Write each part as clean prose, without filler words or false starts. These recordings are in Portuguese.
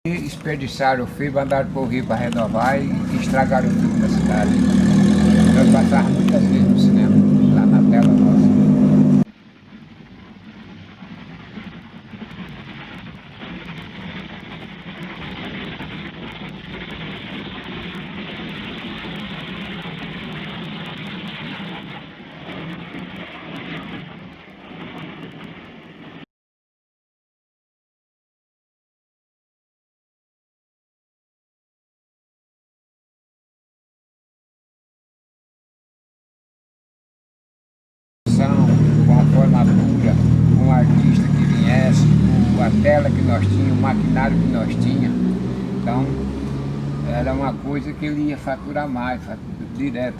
Desperdiçaram o filme, mandaram para o Rio para renovar e estragaram o filme da cidade. Nós passávamos muitas vezes no cinema, lá na tela nossa. Com a formatura, com o artista que viesse, com a tela que nós tínhamos, o maquinário que nós tínhamos. Então, era uma coisa que ele ia faturar mais, direto.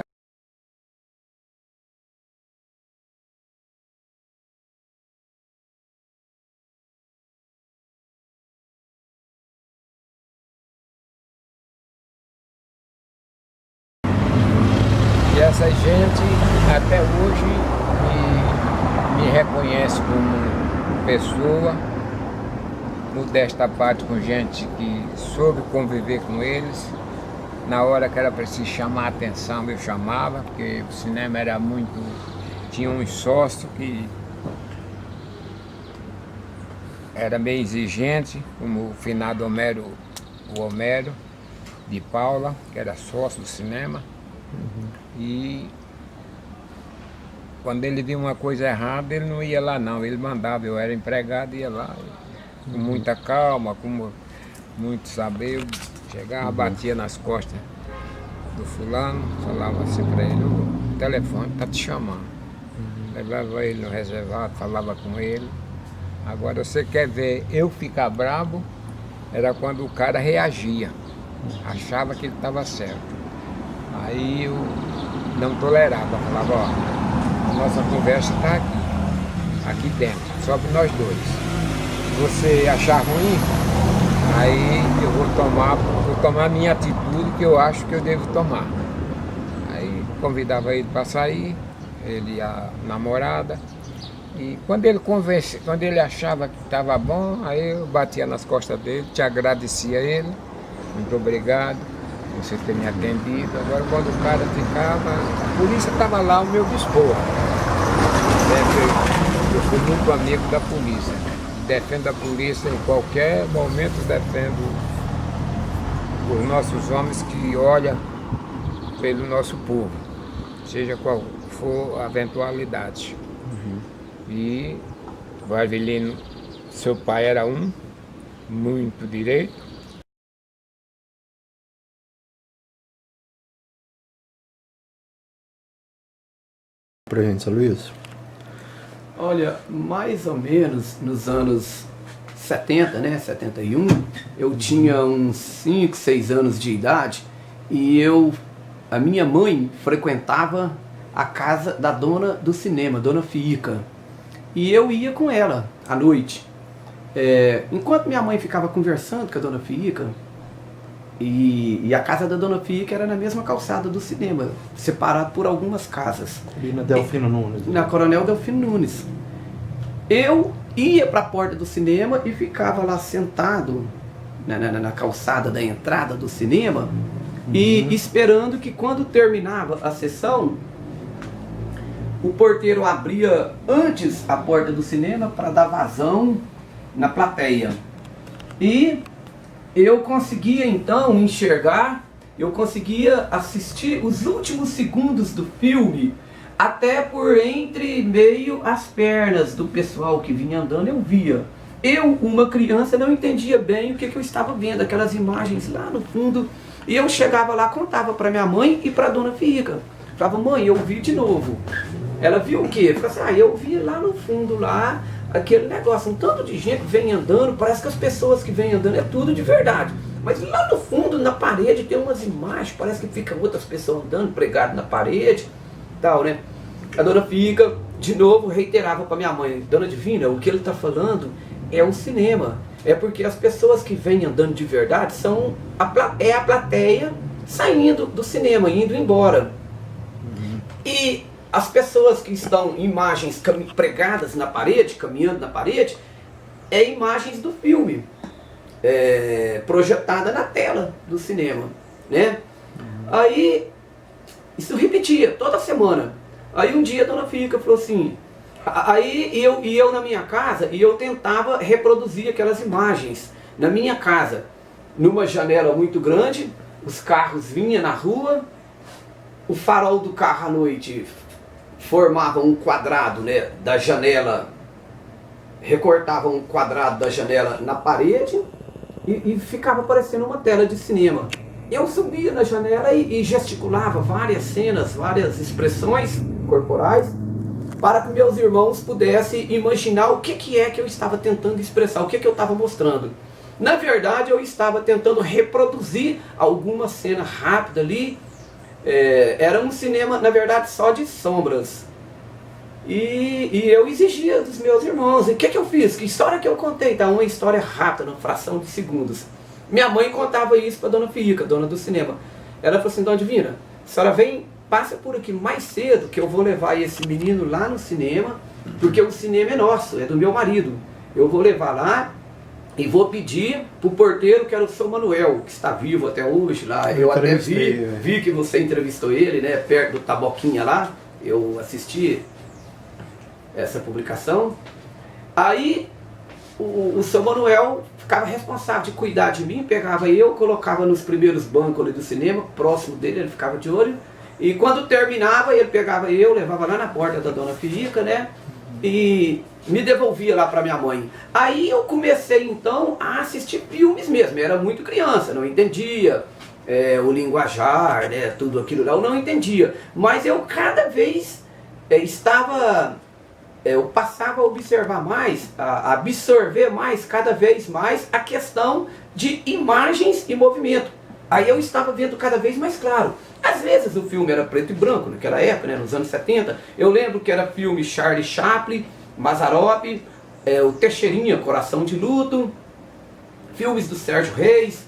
E essa gente, até hoje, me reconhece como pessoa, modesta parte, com gente que soube conviver com eles. Na hora que era preciso chamar a atenção, eu chamava, porque o cinema era muito... Tinha uns sócios que era meio exigente, como o finado Homero, o Homero de Paula, que era sócio do cinema. E quando ele via uma coisa errada, ele não ia lá não, ele mandava, eu era empregado, ia lá com muita calma, com muito saber, eu chegava, batia nas costas do fulano, falava assim para ele, o telefone está te chamando. Levava ele no reservado, falava com ele. Agora você quer ver eu ficar bravo, era quando o cara reagia, achava que ele estava certo. Aí eu não tolerava, falava, ó, a nossa conversa está aqui dentro, só para nós dois. Se você achar ruim, aí eu vou tomar a minha atitude que eu acho que eu devo tomar. Aí convidava ele para sair, ele e a namorada. E quando ele achava que estava bom, aí eu batia nas costas dele, te agradecia a ele, muito obrigado por você ter me atendido. Agora quando o cara ficava, a polícia estava lá ao meu dispor. Eu fui muito amigo da polícia. Defendo a polícia em qualquer momento, defendo os nossos homens que olham pelo nosso povo, seja qual for a eventualidade. E o Avelino, seu pai era muito direito. Pra gente, São Luís? Olha, mais ou menos nos anos 70, né, 71, eu tinha uns 5, 6 anos de idade e a minha mãe frequentava a casa da dona do cinema, Dona Fica. E eu ia com ela à noite. Enquanto minha mãe ficava conversando com a Dona Fica, e a casa da Dona Fica era na mesma calçada do cinema, separado por algumas casas. Ali na Delfino Nunes. Na Coronel Delfino Nunes. Eu ia para a porta do cinema e ficava lá sentado na calçada da entrada do cinema e esperando que quando terminava a sessão, o porteiro abria antes a porta do cinema para dar vazão na plateia. E eu conseguia então enxergar, eu conseguia assistir os últimos segundos do filme, até por entre meio as pernas do pessoal que vinha andando, eu via. Eu, uma criança, não entendia bem o que eu estava vendo, aquelas imagens lá no fundo. E eu chegava lá, contava para minha mãe e para a Dona Fica. Falava, mãe, eu vi de novo. Ela viu o quê? Ficava assim, eu vi lá no fundo, lá, aquele negócio, um tanto de gente vem andando, parece que as pessoas que vêm andando é tudo de verdade. Mas lá no fundo, na parede, tem umas imagens, parece que ficam outras pessoas andando, pregadas na parede, tal, né? A Dona Fica, de novo, reiterava para minha mãe, Dona Divina, o que ele está falando é o cinema. É porque as pessoas que vêm andando de verdade é a plateia saindo do cinema, indo embora. E as pessoas que estão em imagens pregadas na parede, caminhando na parede, é imagens do filme. projetada na tela do cinema, né? Aí, isso repetia toda semana. Aí um dia a dona Fica falou assim, aí eu na minha casa, e eu tentava reproduzir aquelas imagens na minha casa, numa janela muito grande, os carros vinham na rua, o farol do carro à noite formava um quadrado, né, da janela, recortava um quadrado da janela na parede e ficava parecendo uma tela de cinema. Eu subia na janela e gesticulava várias cenas, várias expressões corporais, para que meus irmãos pudessem imaginar o que é que eu estava tentando expressar, o que eu estava mostrando. Na verdade, eu estava tentando reproduzir alguma cena rápida ali. Era um cinema, na verdade, só de sombras. E eu exigia dos meus irmãos. E o que eu fiz? Que história que eu contei? Tá? Uma história rápida, uma fração de segundos. Minha mãe contava isso para dona Fica, dona do cinema. Ela falou assim, dona Divina, a senhora vem, passa por aqui mais cedo, que eu vou levar esse menino lá no cinema, porque o cinema é nosso, é do meu marido. Eu vou levar lá e vou pedir pro porteiro, que era o seu Manuel, que está vivo até hoje lá. Eu até vi que você entrevistou ele, né, perto do Taboquinha lá. Eu assisti essa publicação. Aí o seu Manuel ficava responsável de cuidar de mim, pegava eu, colocava nos primeiros bancos ali do cinema, próximo dele, ele ficava de olho. E quando terminava, ele pegava eu, levava lá na porta da dona Fica, né? E me devolvia lá para minha mãe. Aí eu comecei então a assistir filmes mesmo. Eu era muito criança, não entendia o linguajar, né? Tudo aquilo lá, eu não entendia. Mas eu cada vez eu passava a observar mais, a absorver mais, cada vez mais, a questão de imagens e movimento. Aí eu estava vendo cada vez mais claro. Às vezes o filme era preto e branco, naquela época, né, nos anos 70. Eu lembro que era filme Charlie Chaplin, Mazzaropi, o Teixeirinha, Coração de Luto, filmes do Sérgio Reis,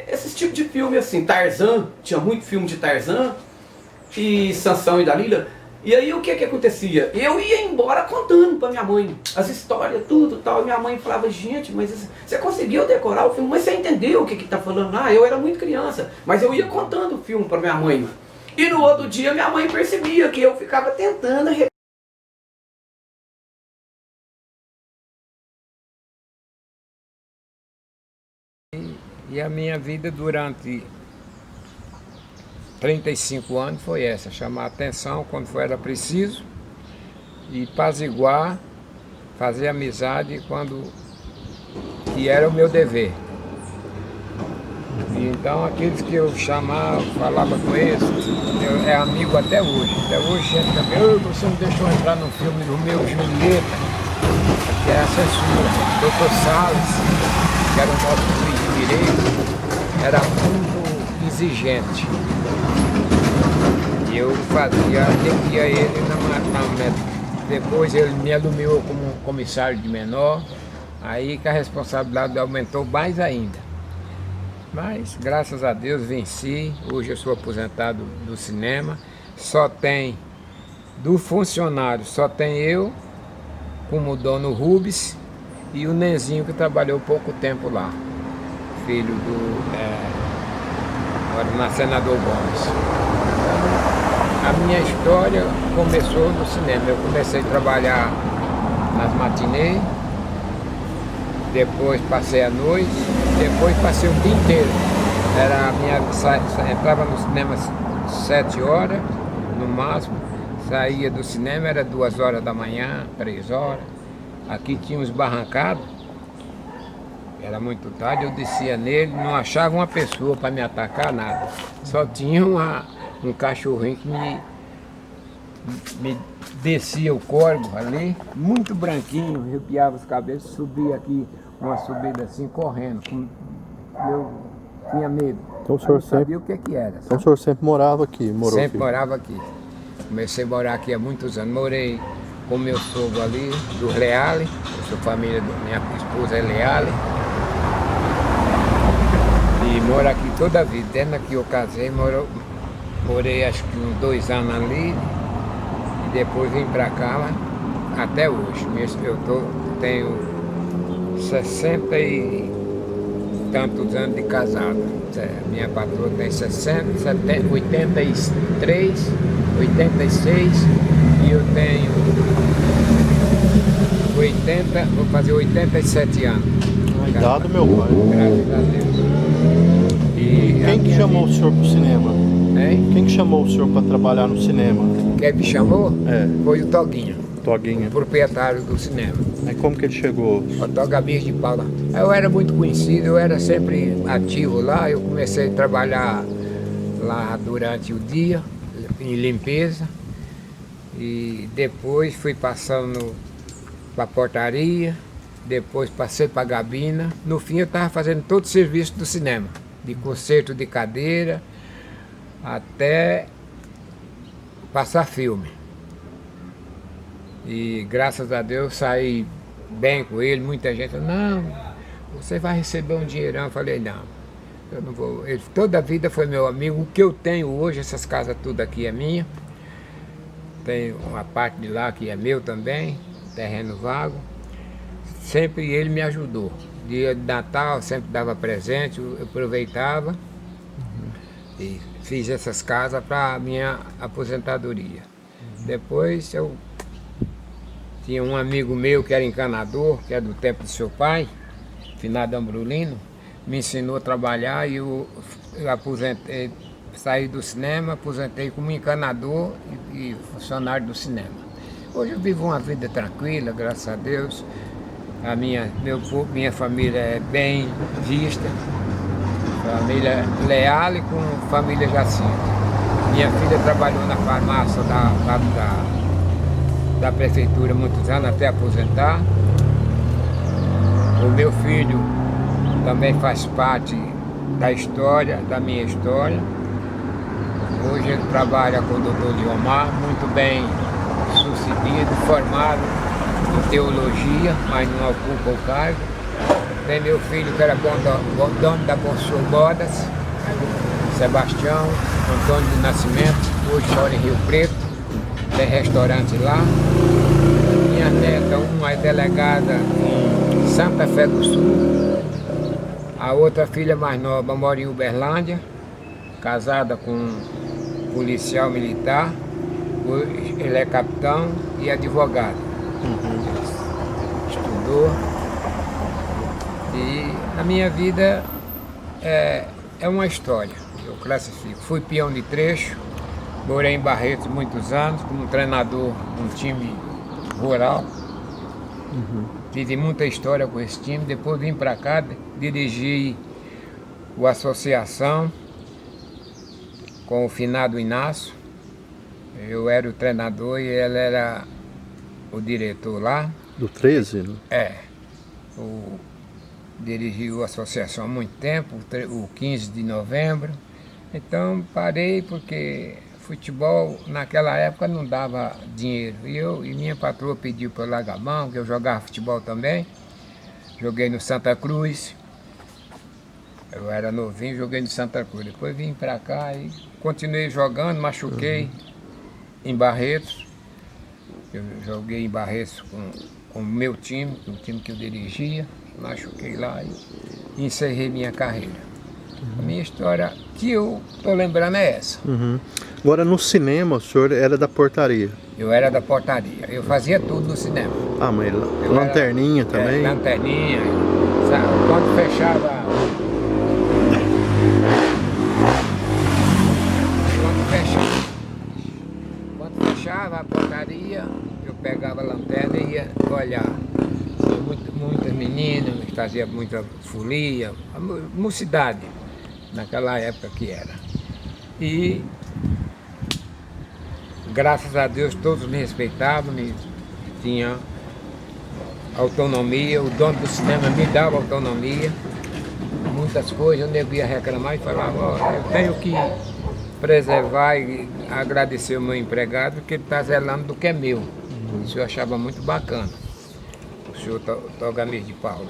esses tipos de filme assim, Tarzan, tinha muito filme de Tarzan, e Sansão e Dalila. E aí o que acontecia? Eu ia embora contando para minha mãe as histórias, tudo tal. E minha mãe falava, gente, mas você conseguiu decorar o filme? Mas você entendeu o que está falando lá? Eu era muito criança, mas eu ia contando o filme para minha mãe. E no outro dia minha mãe percebia que eu ficava tentando E a minha vida durante 35 anos foi essa, chamar atenção quando era preciso e apaziguar, fazer amizade quando que era o meu dever. E então aqueles que eu chamava, falava com eles, é amigo até hoje. Até hoje gente também, você não deixou entrar no filme do meu Julieta, que é a censura, Dr. Salles, que era o nosso juiz de direito, era muito exigente. E eu atendia ele na médica. Depois ele me alumiou como comissário de menor, aí que a responsabilidade aumentou mais ainda. Mas, graças a Deus, venci. Hoje eu sou aposentado do cinema. Só tem, do funcionário, só tem eu, como dono Rubens, e o Nenzinho, que trabalhou pouco tempo lá. Filho do senador Gomes. A minha história começou no cinema. Eu comecei a trabalhar nas matinês, depois passei a noite, depois passei o dia inteiro. Entrava no cinema 7 horas, no máximo, saía do cinema, era 2 horas da manhã, 3 horas. Aqui tinha uns barrancados, era muito tarde, eu descia nele, não achava uma pessoa para me atacar, nada. Só tinha um cachorrinho que me descia o córrego ali, muito branquinho, arrepiava os cabelos, subia aqui, uma subida assim, correndo. Eu tinha medo, então, o senhor não sabia o que era. Então o senhor sempre morava aqui? Sempre morava aqui. Comecei a morar aqui há muitos anos. Morei com meu sogro ali, do Leale, eu sou família, minha esposa é Leale. E moro aqui toda a vida, desde que eu casei, morei acho que uns 2 anos ali, e depois vim pra cá até hoje. Eu tenho 67 tantos anos de casado. Minha patroa tem 60, 70, 83, 86 e eu tenho 80, vou fazer 87 anos. A idade do meu pai. Graças a Deus. E Quem que chamou o senhor pro cinema? Hein? Quem que chamou o senhor para trabalhar no cinema? Quem me chamou É, foi o Toguinho, Toguinha. proprietário do cinema. Aí como que ele chegou? O Togabias de Paula. Eu era muito conhecido, eu era sempre ativo lá. Eu comecei a trabalhar lá durante o dia, em limpeza. E depois fui passando para a portaria, depois passei para a gabina. No fim eu estava fazendo todo o serviço do cinema, de conserto de cadeira, até passar filme. E graças a Deus saí bem com ele. Muita gente falou, não, você vai receber um dinheirão. Eu falei, não, eu não vou. Ele toda a vida foi meu amigo. O que eu tenho hoje, essas casas tudo aqui é minha. Tem uma parte de lá que é meu também, terreno vago. Sempre ele me ajudou. Dia de Natal sempre dava presente, eu aproveitava e fiz essas casas para a minha aposentadoria. Depois eu tinha um amigo meu que era encanador, que é do tempo do seu pai, finado Ambrolino, me ensinou a trabalhar e eu aposentei, saí do cinema, aposentei como encanador e funcionário do cinema. Hoje eu vivo uma vida tranquila, graças a Deus. Minha família é bem vista, família leal e com família Jacinto. Minha filha trabalhou na farmácia da prefeitura há muitos anos, até aposentar. O meu filho também faz parte da história, da minha história. Hoje ele trabalha com o doutor Liomar, muito bem sucedido, formado em teologia, mas não ocupa o cargo. Tem meu filho que era dono da Bonsul Modas, Sebastião Antônio de Nascimento, hoje mora em Rio Preto, tem restaurante lá. Minha neta, uma é delegada em Santa Fé do Sul, a outra filha mais nova mora em Uberlândia, casada com um policial militar, ele é capitão e advogado. Estudou. E a minha vida é uma história, eu classifico. Fui peão de trecho, morei em Barretos muitos anos, como treinador de um time rural. Tive muita história com esse time. Depois vim para cá, dirigi o Associação com o finado Inácio. Eu era o treinador e ele era o diretor lá. Do 13? Né? Dirigiu a associação há muito tempo, o 15 de novembro. Então parei porque futebol naquela época não dava dinheiro. E minha patroa pediu para eu largar a mão, que eu jogava futebol também. Joguei no Santa Cruz. Eu era novinho, joguei no Santa Cruz. Depois vim para cá e continuei jogando, machuquei em Barretos. Eu joguei em Barretos com o meu time, o time que eu dirigia. Machuquei lá e encerrei minha carreira. A minha história que eu tô lembrando é essa. Agora no cinema o senhor era da portaria? Eu era da portaria, eu fazia tudo no cinema. Ah, mas lanterninha também? Lanterninha, sabe? Quando fechava a portaria, eu pegava a lanterna e ia olhar. Muitas meninas, fazia muita folia, mocidade, naquela época que era. E graças a Deus todos me respeitavam, tinha autonomia, o dono do cinema me dava autonomia. Muitas coisas eu devia reclamar e falava, eu tenho que preservar e agradecer o meu empregado, porque ele está zelando do que é meu. Isso eu achava muito bacana. O senhor Togamir de Paula.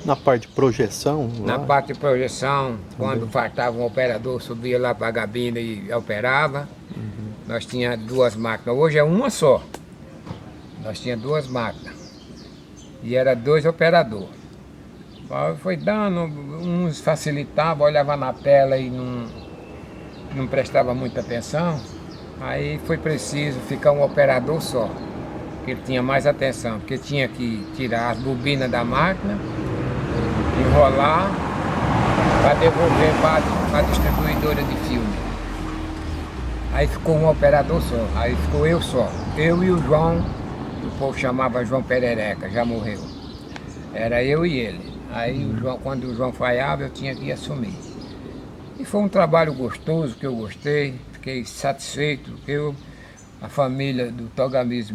Na parte de projeção? Na parte de projeção, quando faltava um operador, subia lá para a gabina e operava. Nós tínhamos 2 máquinas, hoje é uma só. Nós tínhamos 2 máquinas. E era 2 operadores. Foi dando, uns facilitava, olhava na tela e não prestava muita atenção. Aí foi preciso ficar um operador só, que ele tinha mais atenção, porque tinha que tirar as bobinas da máquina, enrolar para devolver para a distribuidora de filme. Aí ficou um operador só, aí ficou eu só. Eu e o João, o povo chamava João Perereca, já morreu. Era eu e ele. Aí o João, quando o João falhava, eu tinha que assumir. E foi um trabalho gostoso, que eu gostei, fiquei satisfeito, porque a família do Togamis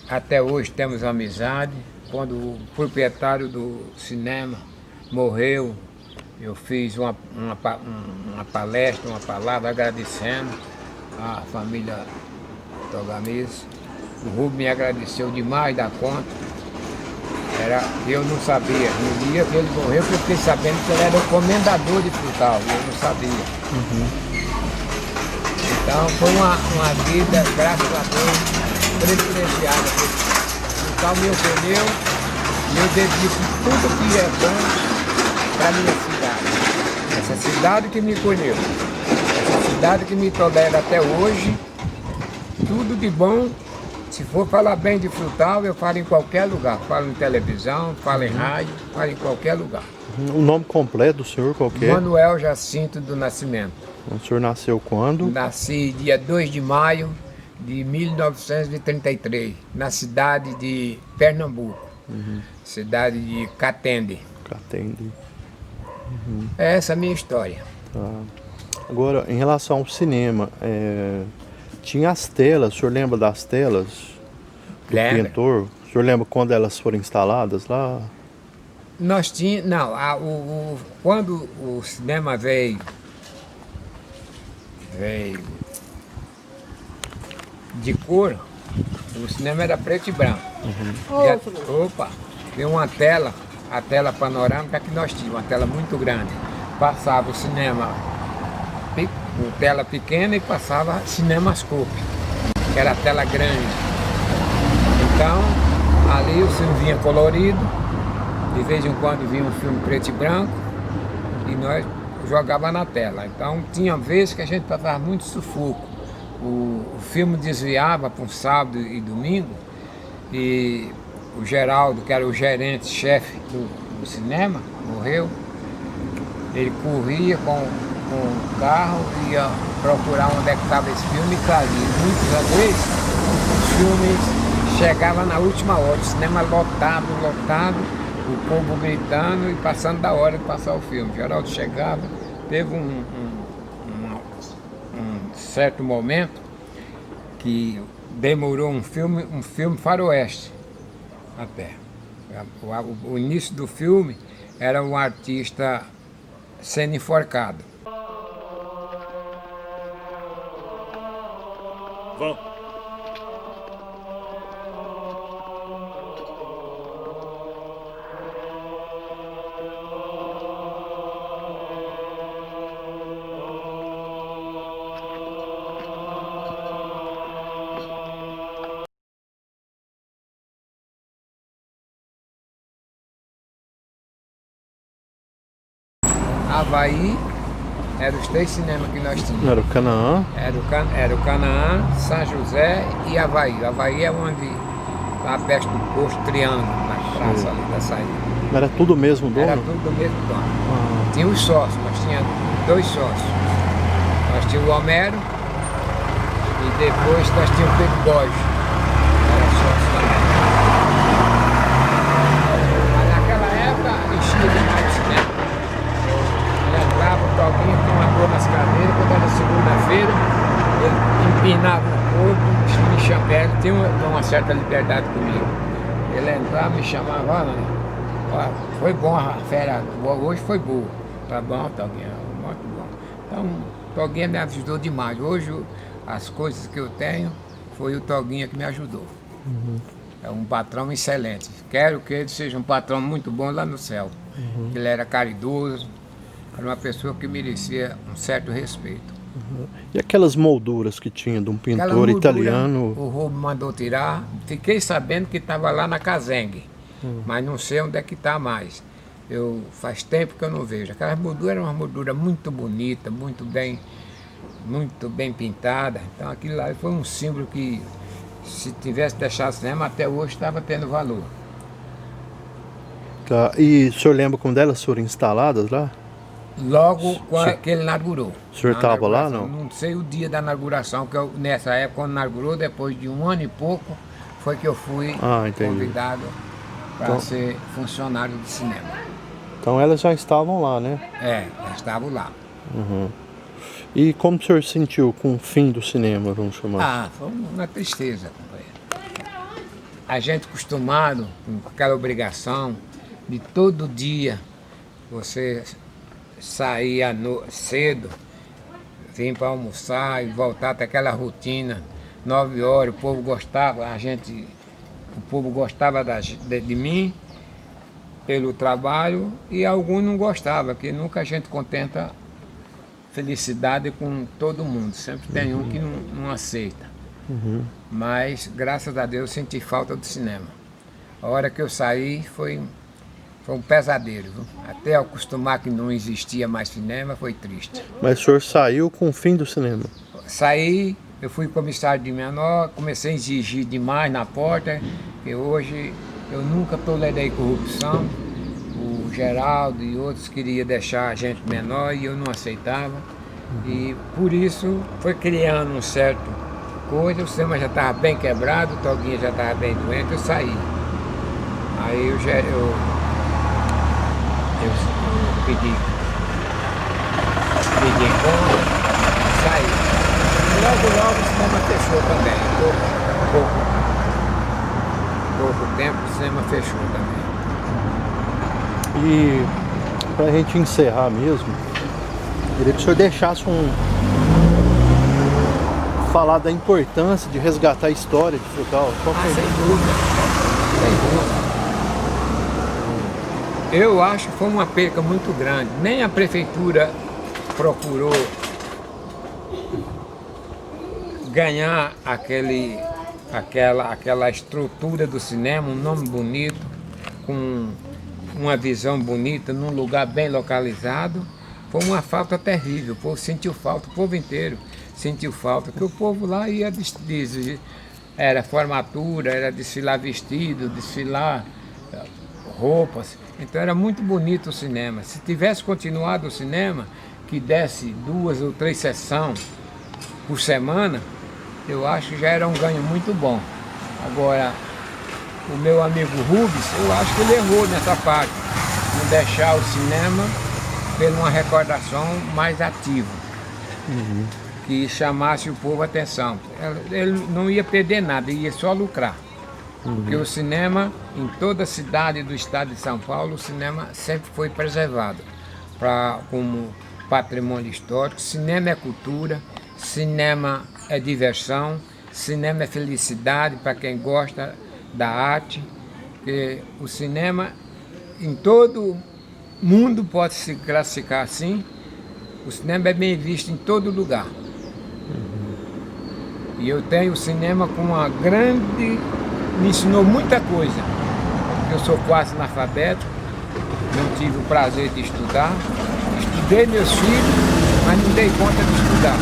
até hoje temos amizade. Quando o proprietário do cinema morreu, eu fiz uma palestra, uma palavra agradecendo a família Togamis. O Rubens me agradeceu demais da conta. Eu não sabia. No dia que ele morreu, eu fiquei sabendo que ele era o comendador de Frutal, e eu não sabia. Então foi uma vida, graças a Deus, privilegiada. Frutal me acolheu e eu dedico tudo que é bom para a minha cidade. Essa cidade que me colheu, essa cidade que me tolera até hoje, tudo de bom. Se for falar bem de Frutal, eu falo em qualquer lugar. Falo em televisão, falo em rádio, falo em qualquer lugar. O nome completo do senhor qual que é? Manuel Jacinto do Nascimento. O senhor nasceu quando? Nasci dia 2 de maio de 1933, na cidade de Pernambuco, cidade de Catende. Catende. Essa é a minha história. Tá. Agora, em relação ao cinema, tinha as telas, o senhor lembra das telas do Lembra? pintor? O senhor lembra quando elas foram instaladas lá? Nós tínhamos, não, quando o cinema veio de cor, o cinema era preto e branco. Opa, tem uma tela, a tela panorâmica que nós tínhamos, uma tela muito grande. Passava o cinema com tela pequena e passava cinemascope, que era a tela grande. Então, ali o filme vinha colorido, de vez em quando vinha um filme preto e branco, e nós jogava na tela. Então, tinha vezes que a gente passava muito sufoco. O filme desviava para um sábado e domingo, e o Geraldo, que era o gerente-chefe do cinema, morreu. Ele corria com o carro, ia procurar onde é que estava esse filme e caía. Muitas vezes os filmes chegavam na última hora, o cinema lotado, o povo gritando e passando da hora de passar o filme. Geraldo chegava, teve um certo momento que demorou um filme faroeste até. O início do filme era um artista sendo enforcado. Vão. Havaí era os 3 cinemas que nós tínhamos. Era o Canaã? Era o Canaã, São José e Havaí. Havaí é onde está perto do posto Triângulo, na praça ali da saída. Era tudo o mesmo dono? Era tudo do mesmo dono. Tinha os sócios, nós tínhamos 2 sócios. Nós tínhamos o Homero e depois nós tínhamos o Pedro Borges, que era sócio também. Mas naquela época enchia demais o cinema. Entrava o Toguinho com uma dor nas cadeiras, quando era segunda-feira, ele empinava o corpo, me chamava, ele tinha uma certa liberdade comigo. Ele entrava, me chamava, olha, foi bom a férias, hoje foi boa. Tá bom, Toguinho, muito bom. Então, o Toguinho me ajudou demais. Hoje, as coisas que eu tenho, foi o Toguinho que me ajudou. É um patrão excelente. Quero que ele seja um patrão muito bom lá no céu. Ele era caridoso. Era uma pessoa que merecia um certo respeito. E aquelas molduras que tinha de um pintor Aquela moldura, italiano? o Rubens mandou tirar. Fiquei sabendo que estava lá na Cazengue. mas não sei onde é que está mais. Faz tempo que eu não vejo. Aquelas molduras eram uma moldura muito bonita, muito bem pintada. Então aquilo lá foi um símbolo que, se tivesse deixado o cinema, até hoje estava tendo valor. Tá. E o senhor lembra quando elas foram instaladas lá? Logo que ele inaugurou. O senhor estava lá, não? Não sei o dia da inauguração, que nessa época, quando inaugurou, depois de 1 ano e pouco, foi que eu fui convidado para ser funcionário de cinema. Então elas já estavam lá, né? Já estavam lá. Uhum. E como o senhor sentiu com o fim do cinema, vamos chamar? Foi uma tristeza, companheiro. A gente acostumado com aquela obrigação de todo dia você sair cedo, vir para almoçar e voltar até aquela rotina, 9 horas, o povo gostava, de mim pelo trabalho, e alguns não gostavam, porque nunca a gente contenta felicidade com todo mundo, sempre tem um que não aceita. Mas graças a Deus eu senti falta do cinema. A hora que eu saí foi um pesadelo, viu? Até eu acostumar que não existia mais cinema, foi triste. Mas o senhor saiu com o fim do cinema? Saí, eu fui comissário de menor, comecei a exigir demais na porta, que hoje eu nunca tolerei corrupção. O Geraldo e outros queriam deixar a gente menor e eu não aceitava. E por isso foi criando um certo coisa, o cinema já estava bem quebrado, o Toguinha já estava bem doente, eu saí. Aí eu pedi conta, saí. Logo o cinema fechou também. Pouco tempo o cinema fechou também. E para a gente encerrar mesmo, queria que o senhor deixasse falar da importância de resgatar a história de Frutal. Sem dúvida. Eu acho que foi uma perca muito grande. Nem a prefeitura procurou ganhar aquela estrutura do cinema, um nome bonito, com uma visão bonita, num lugar bem localizado. Foi uma falta terrível. O povo sentiu falta, o povo inteiro sentiu falta, porque o povo lá ia era formatura, era desfilar vestido, desfilar roupas. Então era muito bonito o cinema. Se tivesse continuado o cinema, que desse 2 ou 3 sessões por semana, eu acho que já era um ganho muito bom. Agora, o meu amigo Rubens, eu acho que ele errou nessa parte, não deixar o cinema ter uma recordação mais ativa, que chamasse o povo a atenção. Ele não ia perder nada, ia só lucrar. Porque o cinema, em toda a cidade do estado de São Paulo, o cinema sempre foi preservado como patrimônio histórico. Cinema é cultura, cinema é diversão, cinema é felicidade para quem gosta da arte. Porque o cinema, em todo mundo, pode se classificar assim. O cinema é bem visto em todo lugar. E eu tenho o cinema com uma grande... Me ensinou muita coisa. Eu sou quase analfabeto, não tive o prazer de estudar. Estudei meus filhos, mas não dei conta de estudar.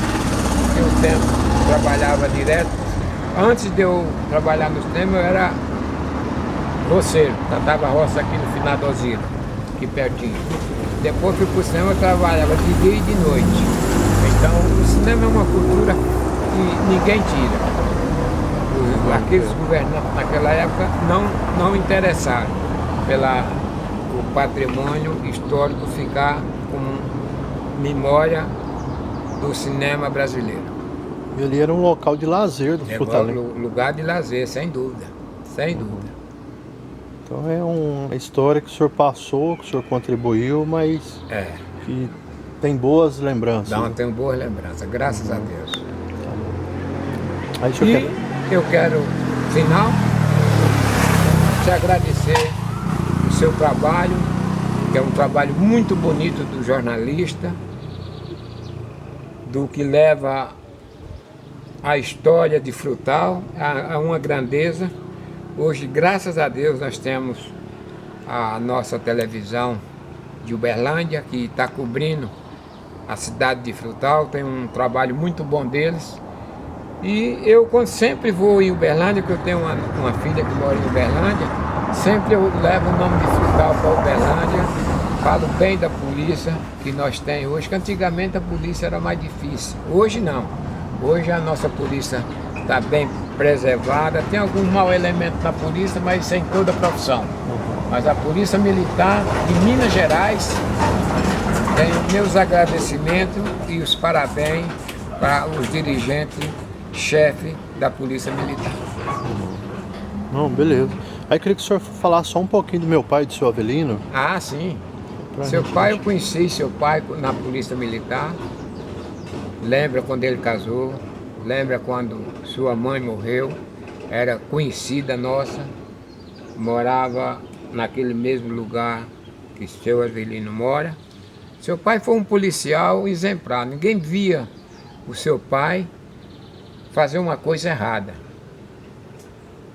Porque o tempo trabalhava direto. Antes de eu trabalhar no cinema, eu era roceiro, tratava roça aqui no final do Osírio, aqui pertinho. Depois fui para o cinema, eu trabalhava de dia e de noite. Então o cinema é uma cultura que ninguém tira. Aqueles governantes naquela época não interessaram o patrimônio histórico ficar como memória do cinema brasileiro. Ele era um local de lazer do Frutalém. Lugar de lazer, sem dúvida, sem dúvida. Então é uma história que o senhor passou, que o senhor contribuiu, mas que tem boas lembranças. Tem boas lembranças, graças a Deus. Aí eu quero, final, te agradecer o seu trabalho, que é um trabalho muito bonito do jornalista, do que leva a história de Frutal a uma grandeza. Hoje, graças a Deus, nós temos a nossa televisão de Uberlândia, que está cobrindo a cidade de Frutal, tem um trabalho muito bom deles. E eu, quando sempre vou em Uberlândia, que eu tenho uma filha que mora em Uberlândia, sempre eu levo o nome de Frutal para Uberlândia, falo bem da polícia que nós temos hoje, que antigamente a polícia era mais difícil. Hoje não. Hoje a nossa polícia está bem preservada, tem algum mau elemento na polícia, mas sem toda a profissão. Mas a Polícia Militar de Minas Gerais tem os meus agradecimentos e os parabéns para os dirigentes, chefe da Polícia Militar. Não, beleza. Aí queria que o senhor falasse só um pouquinho do meu pai, do seu Avelino. Ah, sim. Pra Seu gente pai, eu conheci seu pai na Polícia Militar. Lembra quando ele casou, lembra quando sua mãe morreu, era conhecida nossa, morava naquele mesmo lugar que seu Avelino mora. Seu pai foi um policial exemplar, ninguém via o seu pai fazer uma coisa errada.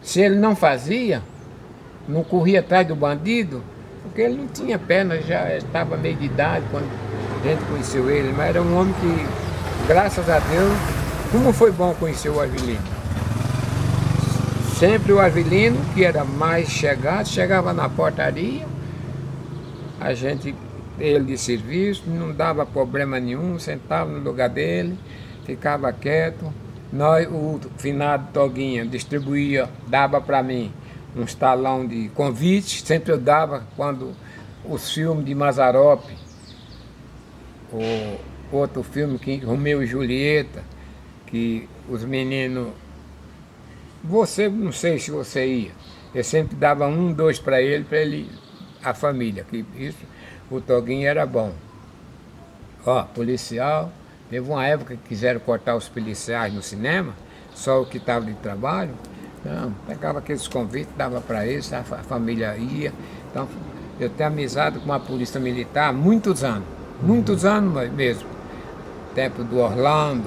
Se ele não fazia, não corria atrás do bandido, porque ele não tinha perna, já estava meio de idade quando a gente conheceu ele, mas era um homem que, graças a Deus, como foi bom conhecer o Avelino. Sempre o Avelino, que era mais chegado, chegava na portaria, a gente, ele de serviço, não dava problema nenhum, sentava no lugar dele, ficava quieto. Nós, o finado Toguinha, distribuía, dava para mim uns talão de convite, sempre eu dava quando os filmes de Mazzaropi, o outro filme, que Romeu e Julieta, que os meninos, você, não sei se você ia, eu sempre dava 1, 2 para ele, a família, que isso, o Toguinho era bom. Ó, policial, teve uma época que quiseram cortar os policiais no cinema, só o que estava de trabalho, não, pegava aqueles convites, dava para eles, a família ia. Então, eu tenho amizade com a Polícia Militar há muitos anos mesmo. Tempo do Orlando,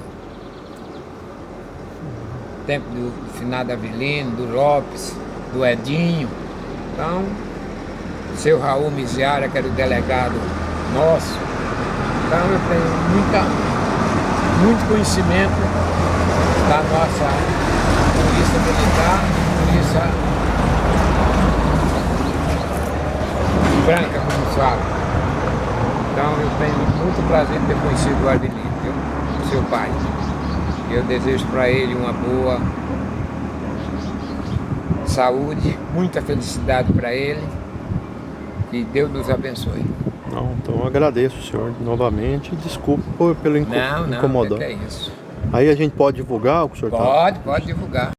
tempo do finado Avelino, do Lopes, do Edinho. Então, seu Raul Miziara, que era o delegado nosso. Então, eu tenho muito conhecimento da nossa Polícia Militar, Polícia Branca, como se fala. Então, eu tenho muito prazer de ter conhecido o Avelino, viu? Seu pai. Eu desejo para ele uma boa saúde, muita felicidade para ele. Que Deus nos abençoe. Não, então eu agradeço o senhor novamente e desculpe pelo incomodar. Não, que é isso. Aí a gente pode divulgar o que o senhor está? Pode divulgar.